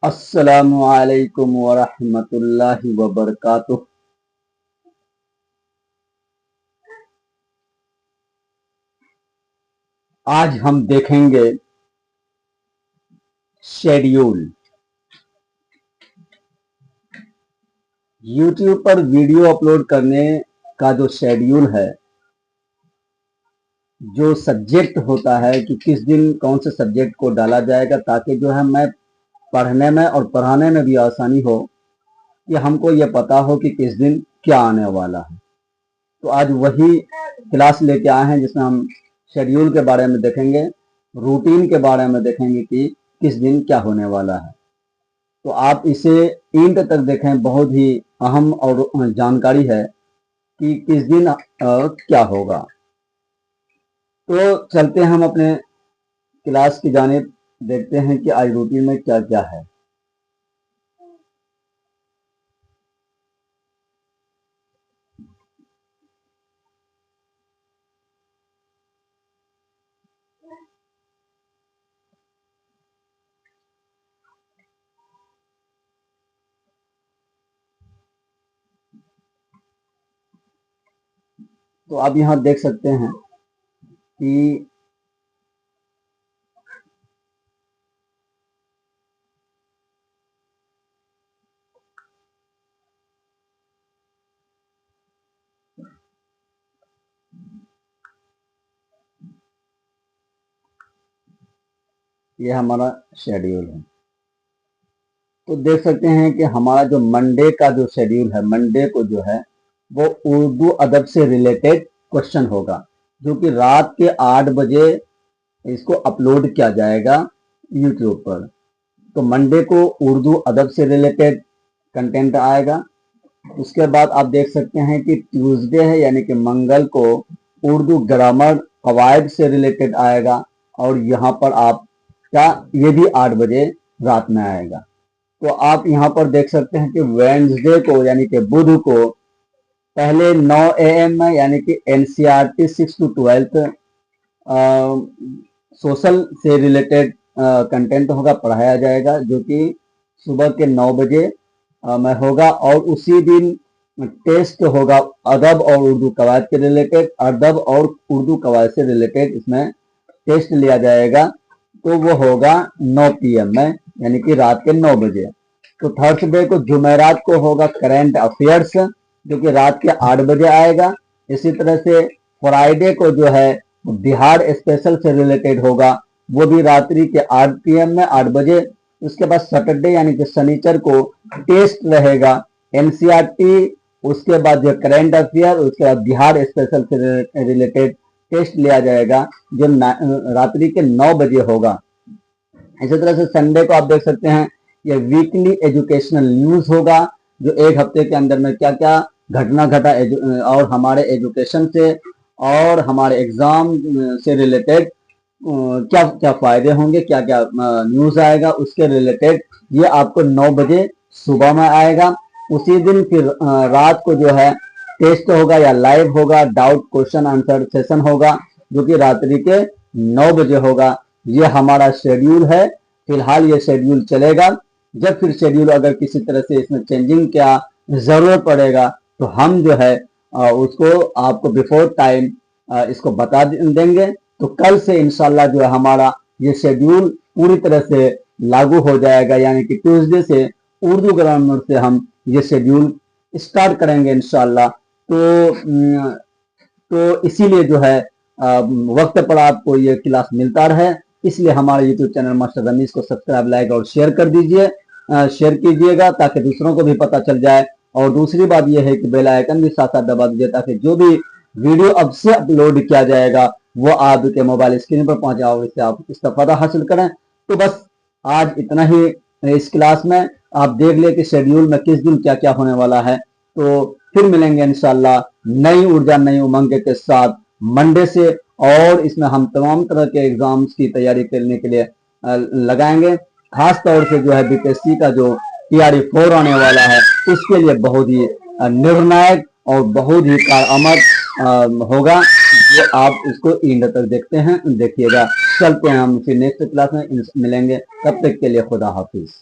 अस्सलामु अलैकुम वरहमतुल्लाहि वबरकातुह। आज हम देखेंगे शेड्यूल। यूट्यूब पर वीडियो अपलोड करने का जो शेड्यूल है, जो सब्जेक्ट होता है कि किस दिन कौन से सब्जेक्ट को डाला जाएगा, ताकि जो है मैं पढ़ने में और पढ़ाने में भी आसानी हो, कि हमको ये पता हो कि किस दिन क्या आने वाला है। तो आज वही क्लास लेके आए हैं जिसमें हम शेड्यूल के बारे में देखेंगे, रूटीन के बारे में देखेंगे कि किस दिन क्या होने वाला है। तो आप इसे एंड तक देखें, बहुत ही अहम और जानकारी है कि किस दिन क्या होगा। तो चलते हैं हम अपने क्लास की जानिब, देखते हैं कि आज रूटीन में क्या क्या है। तो आप यहाँ देख सकते हैं कि ये हमारा शेड्यूल है। तो देख सकते हैं कि हमारा जो मंडे का जो शेड्यूल है, मंडे को जो है वो उर्दू अदब से रिलेटेड क्वेश्चन होगा, जो कि रात के 8 बजे इसको अपलोड किया जाएगा यूट्यूब पर। तो मंडे को उर्दू अदब से रिलेटेड कंटेंट आएगा। उसके बाद आप देख सकते हैं कि ट्यूसडे है, यानी कि मंगल को उर्दू ग्रामर कवायद से रिलेटेड आएगा, और यहाँ पर आप क्या, ये भी 8 बजे रात में आएगा। तो आप यहाँ पर देख सकते हैं कि वेडनेसडे को, यानी कि बुध को, पहले 9 AM में, यानी कि एनसीईआरटी 6 to 12 सोशल से रिलेटेड कंटेंट होगा, पढ़ाया जाएगा, जो कि सुबह के 9 बजे में होगा। और उसी दिन टेस्ट होगा अदब और उर्दू कवायद के रिलेटेड, अदब और उर्दू कवायद से रिलेटेड इसमें टेस्ट लिया जाएगा। तो वो होगा 9 PM में, यानी कि रात के 9 बजे। तो थर्सडे को, जुमेरात को, होगा करंट अफेयर्स, जो कि रात के 8 बजे आएगा। इसी तरह से फ्राइडे को जो है बिहार स्पेशल से रिलेटेड होगा, वो भी रात्रि के 8 PM में, 8 बजे। उसके बाद सैटरडे यानी कि शनिचर को टेस्ट रहेगा एनसीईआरटी, उसके बाद जो करंट अफेयर, उसके बाद बिहार स्पेशल से रिलेटेड टेस्ट लिया जाएगा, जो रात्रि के 9 बजे होगा। इसी तरह से संडे को आप देख सकते हैं ये वीकली एजुकेशनल न्यूज होगा, जो एक हफ्ते के अंदर में क्या क्या घटना घटा और हमारे एजुकेशन से और हमारे एग्जाम से रिलेटेड क्या क्या फायदे होंगे, क्या क्या न्यूज आएगा, उसके रिलेटेड ये आपको 9 बजे सुबह में आएगा। उसी दिन फिर रात को जो है टेस्ट होगा या लाइव होगा, डाउट क्वेश्चन आंसर सेशन होगा, जो कि रात्रि के 9 बजे होगा। ये हमारा शेड्यूल है। फिलहाल ये शेड्यूल चलेगा। जब फिर शेड्यूल अगर किसी तरह से इसमें चेंजिंग क्या जरूरत पड़ेगा, तो हम जो है उसको आपको बिफोर टाइम इसको बता देंगे। तो कल से इंशाल्लाह जो है हमारा ये शेड्यूल पूरी तरह से लागू हो जाएगा, यानी कि ट्यूसडे से उर्दू ग्रामर से हम ये शेड्यूल स्टार्ट करेंगे इंशाल्लाह। तो इसीलिए जो है वक्त पर आपको ये क्लास मिलता रहे, इसलिए हमारे यूट्यूब चैनल मास्टर रमीज को सब्सक्राइब, लाइक और शेयर कर दीजिए, शेयर कीजिएगा, ताकि दूसरों को भी पता चल जाए। और दूसरी बात यह है कि बेल आइकन भी साथ साथ दबा दीजिए, ताकि जो भी वीडियो अब से अपलोड किया जाएगा वो आपके मोबाइल स्क्रीन पर पहुंचे और इससे आप इसका फायदा हासिल करें। तो बस आज इतना ही इस क्लास में। आप देख ले कि शेड्यूल में किस दिन क्या क्या होने वाला है। तो फिर मिलेंगे इंशाल्लाह नई ऊर्जा, नई उमंग के साथ मंडे से, और इसमें हम तमाम तरह के एग्जाम्स की तैयारी करने के लिए लगाएंगे। खास तौर से जो है बीपीएससी का जो TRE 4 आने वाला है, उसके लिए बहुत ही निर्णायक और बहुत ही कारआमद होगा, जो आप इसको एंड तक देखते हैं, देखिएगा। चलते हैं हम फिर नेक्स्ट क्लास में मिलेंगे, तब तक के लिए खुदा हाफिज।